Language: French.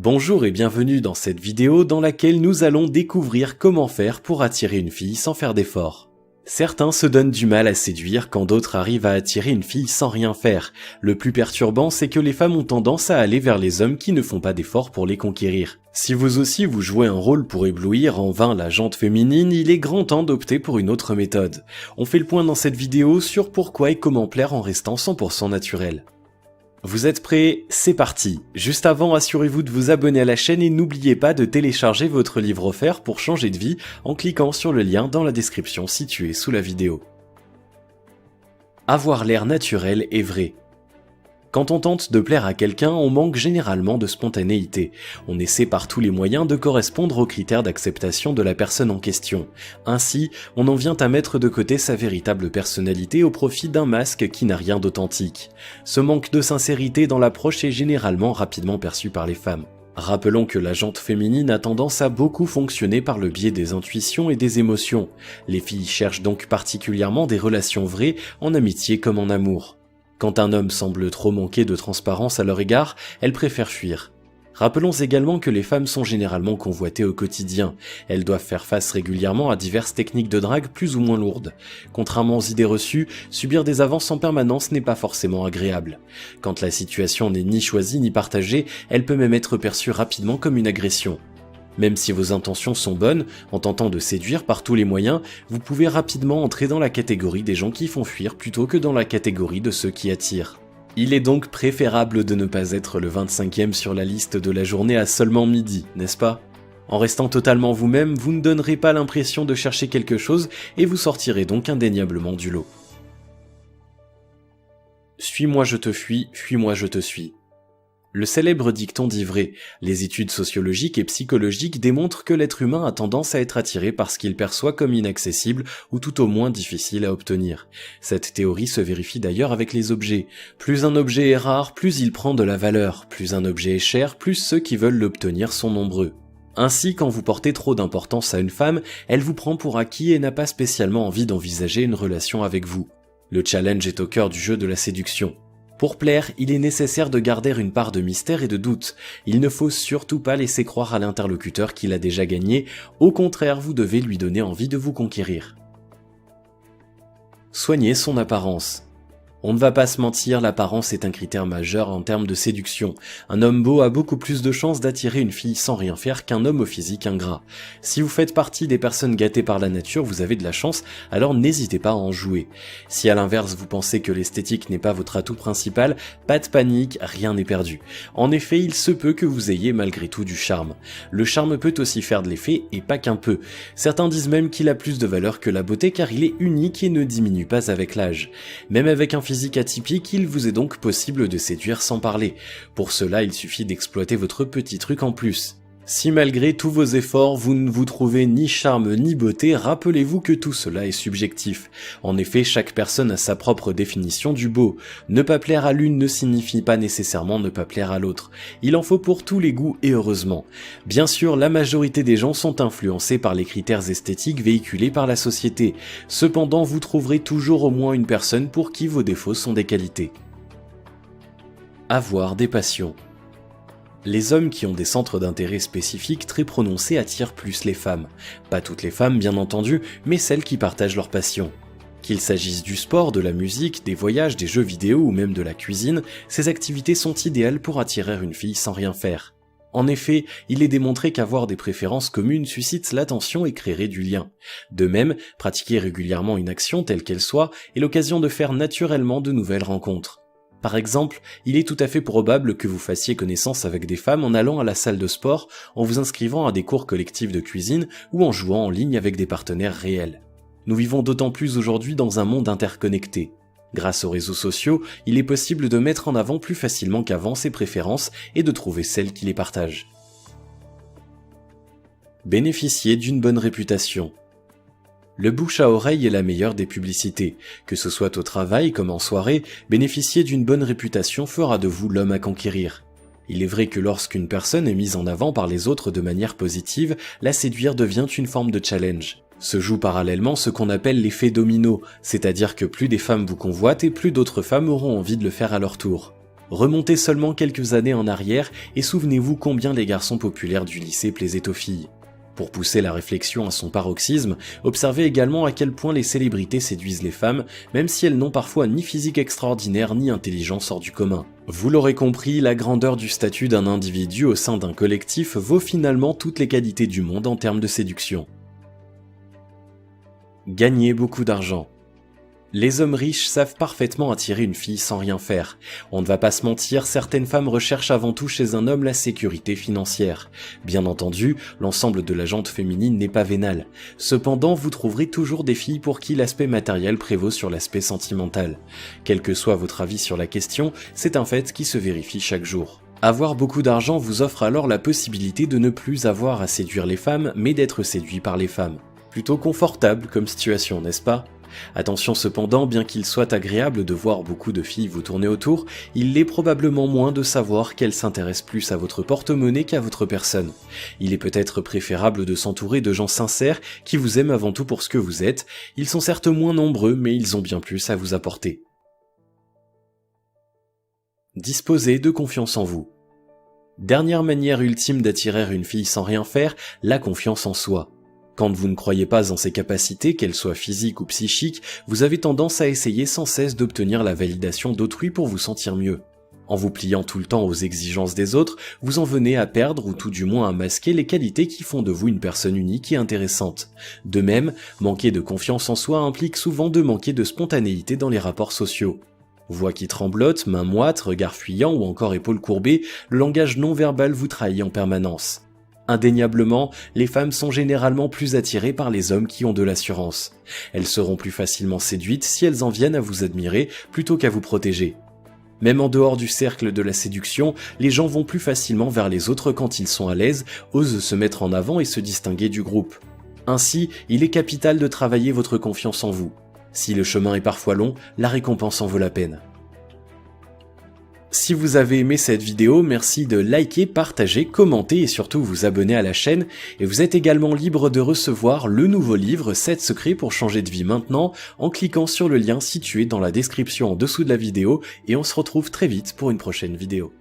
Bonjour et bienvenue dans cette vidéo dans laquelle nous allons découvrir comment faire pour attirer une fille sans faire d'effort. Certains se donnent du mal à séduire quand d'autres arrivent à attirer une fille sans rien faire. Le plus perturbant, c'est que les femmes ont tendance à aller vers les hommes qui ne font pas d'efforts pour les conquérir. Si vous aussi vous jouez un rôle pour éblouir en vain la jante féminine, il est grand temps d'opter pour une autre méthode. On fait le point dans cette vidéo sur pourquoi et comment plaire en restant 100% naturel. Vous êtes prêts? C'est parti! Juste avant, assurez-vous de vous abonner à la chaîne et n'oubliez pas de télécharger votre livre offert pour changer de vie en cliquant sur le lien dans la description située sous la vidéo. Avoir l'air naturel est vrai. Quand on tente de plaire à quelqu'un, on manque généralement de spontanéité. On essaie par tous les moyens de correspondre aux critères d'acceptation de la personne en question. Ainsi, on en vient à mettre de côté sa véritable personnalité au profit d'un masque qui n'a rien d'authentique. Ce manque de sincérité dans l'approche est généralement rapidement perçu par les femmes. Rappelons que la jante féminine a tendance à beaucoup fonctionner par le biais des intuitions et des émotions. Les filles cherchent donc particulièrement des relations vraies, en amitié comme en amour. Quand un homme semble trop manquer de transparence à leur égard, elles préfèrent fuir. Rappelons également que les femmes sont généralement convoitées au quotidien. Elles doivent faire face régulièrement à diverses techniques de drague plus ou moins lourdes. Contrairement aux idées reçues, subir des avances en permanence n'est pas forcément agréable. Quand la situation n'est ni choisie ni partagée, elle peut même être perçue rapidement comme une agression. Même si vos intentions sont bonnes, en tentant de séduire par tous les moyens, vous pouvez rapidement entrer dans la catégorie des gens qui font fuir plutôt que dans la catégorie de ceux qui attirent. Il est donc préférable de ne pas être le 25e sur la liste de la journée à seulement midi, n'est-ce pas? En restant totalement vous-même, vous ne donnerez pas l'impression de chercher quelque chose et vous sortirez donc indéniablement du lot. Suis-moi je te fuis, fuis-moi je te suis. Le célèbre dicton dit vrai, les études sociologiques et psychologiques démontrent que l'être humain a tendance à être attiré par ce qu'il perçoit comme inaccessible ou tout au moins difficile à obtenir. Cette théorie se vérifie d'ailleurs avec les objets. Plus un objet est rare, plus il prend de la valeur. Plus un objet est cher, plus ceux qui veulent l'obtenir sont nombreux. Ainsi, quand vous portez trop d'importance à une femme, elle vous prend pour acquis et n'a pas spécialement envie d'envisager une relation avec vous. Le challenge est au cœur du jeu de la séduction. Pour plaire, il est nécessaire de garder une part de mystère et de doute. Il ne faut surtout pas laisser croire à l'interlocuteur qu'il a déjà gagné, au contraire, vous devez lui donner envie de vous conquérir. Soignez son apparence. On ne va pas se mentir, l'apparence est un critère majeur en termes de séduction. Un homme beau a beaucoup plus de chances d'attirer une fille sans rien faire qu'un homme au physique ingrat. Si vous faites partie des personnes gâtées par la nature, vous avez de la chance, alors n'hésitez pas à en jouer. Si à l'inverse vous pensez que l'esthétique n'est pas votre atout principal, pas de panique, rien n'est perdu. En effet, il se peut que vous ayez malgré tout du charme. Le charme peut aussi faire de l'effet, et pas qu'un peu. Certains disent même qu'il a plus de valeur que la beauté car il est unique et ne diminue pas avec l'âge. Même avec un physique atypique, il vous est donc possible de séduire sans parler. Pour cela, il suffit d'exploiter votre petit truc en plus. Si malgré tous vos efforts, vous ne vous trouvez ni charme ni beauté, rappelez-vous que tout cela est subjectif. En effet, chaque personne a sa propre définition du beau. Ne pas plaire à l'une ne signifie pas nécessairement ne pas plaire à l'autre. Il en faut pour tous les goûts et heureusement. Bien sûr, la majorité des gens sont influencés par les critères esthétiques véhiculés par la société. Cependant, vous trouverez toujours au moins une personne pour qui vos défauts sont des qualités. Avoir des passions. Les hommes qui ont des centres d'intérêt spécifiques très prononcés attirent plus les femmes. Pas toutes les femmes bien entendu, mais celles qui partagent leur passion. Qu'il s'agisse du sport, de la musique, des voyages, des jeux vidéo ou même de la cuisine, ces activités sont idéales pour attirer une fille sans rien faire. En effet, il est démontré qu'avoir des préférences communes suscite l'attention et créerait du lien. De même, pratiquer régulièrement une action telle qu'elle soit est l'occasion de faire naturellement de nouvelles rencontres. Par exemple, il est tout à fait probable que vous fassiez connaissance avec des femmes en allant à la salle de sport, en vous inscrivant à des cours collectifs de cuisine ou en jouant en ligne avec des partenaires réels. Nous vivons d'autant plus aujourd'hui dans un monde interconnecté. Grâce aux réseaux sociaux, il est possible de mettre en avant plus facilement qu'avant ses préférences et de trouver celles qui les partagent. Bénéficier d'une bonne réputation. Le bouche à oreille est la meilleure des publicités. Que ce soit au travail comme en soirée, bénéficier d'une bonne réputation fera de vous l'homme à conquérir. Il est vrai que lorsqu'une personne est mise en avant par les autres de manière positive, la séduire devient une forme de challenge. Se joue parallèlement ce qu'on appelle l'effet domino, c'est-à-dire que plus des femmes vous convoitent et plus d'autres femmes auront envie de le faire à leur tour. Remontez seulement quelques années en arrière et souvenez-vous combien les garçons populaires du lycée plaisaient aux filles. Pour pousser la réflexion à son paroxysme, observez également à quel point les célébrités séduisent les femmes, même si elles n'ont parfois ni physique extraordinaire ni intelligence hors du commun. Vous l'aurez compris, la grandeur du statut d'un individu au sein d'un collectif vaut finalement toutes les qualités du monde en termes de séduction. Gagner beaucoup d'argent. Les hommes riches savent parfaitement attirer une fille sans rien faire. On ne va pas se mentir, certaines femmes recherchent avant tout chez un homme la sécurité financière. Bien entendu, l'ensemble de la gente féminine n'est pas vénale. Cependant, vous trouverez toujours des filles pour qui l'aspect matériel prévaut sur l'aspect sentimental. Quel que soit votre avis sur la question, c'est un fait qui se vérifie chaque jour. Avoir beaucoup d'argent vous offre alors la possibilité de ne plus avoir à séduire les femmes, mais d'être séduit par les femmes. Plutôt confortable comme situation, n'est-ce pas ? Attention cependant, bien qu'il soit agréable de voir beaucoup de filles vous tourner autour, il l'est probablement moins de savoir qu'elles s'intéressent plus à votre porte-monnaie qu'à votre personne. Il est peut-être préférable de s'entourer de gens sincères qui vous aiment avant tout pour ce que vous êtes. Ils sont certes moins nombreux, mais ils ont bien plus à vous apporter. Disposez de confiance en vous. Dernière manière ultime d'attirer une fille sans rien faire, la confiance en soi. Quand vous ne croyez pas en ses capacités, qu'elles soient physiques ou psychiques, vous avez tendance à essayer sans cesse d'obtenir la validation d'autrui pour vous sentir mieux. En vous pliant tout le temps aux exigences des autres, vous en venez à perdre ou tout du moins à masquer les qualités qui font de vous une personne unique et intéressante. De même, manquer de confiance en soi implique souvent de manquer de spontanéité dans les rapports sociaux. Voix qui tremblote, mains moites, regard fuyant ou encore épaules courbées, le langage non verbal vous trahit en permanence. Indéniablement, les femmes sont généralement plus attirées par les hommes qui ont de l'assurance. Elles seront plus facilement séduites si elles en viennent à vous admirer plutôt qu'à vous protéger. Même en dehors du cercle de la séduction, les gens vont plus facilement vers les autres quand ils sont à l'aise, osent se mettre en avant et se distinguer du groupe. Ainsi, il est capital de travailler votre confiance en vous. Si le chemin est parfois long, la récompense en vaut la peine. Si vous avez aimé cette vidéo, merci de liker, partager, commenter et surtout vous abonner à la chaîne. Et vous êtes également libre de recevoir le nouveau livre 7 secrets pour changer de vie maintenant en cliquant sur le lien situé dans la description en dessous de la vidéo et on se retrouve très vite pour une prochaine vidéo.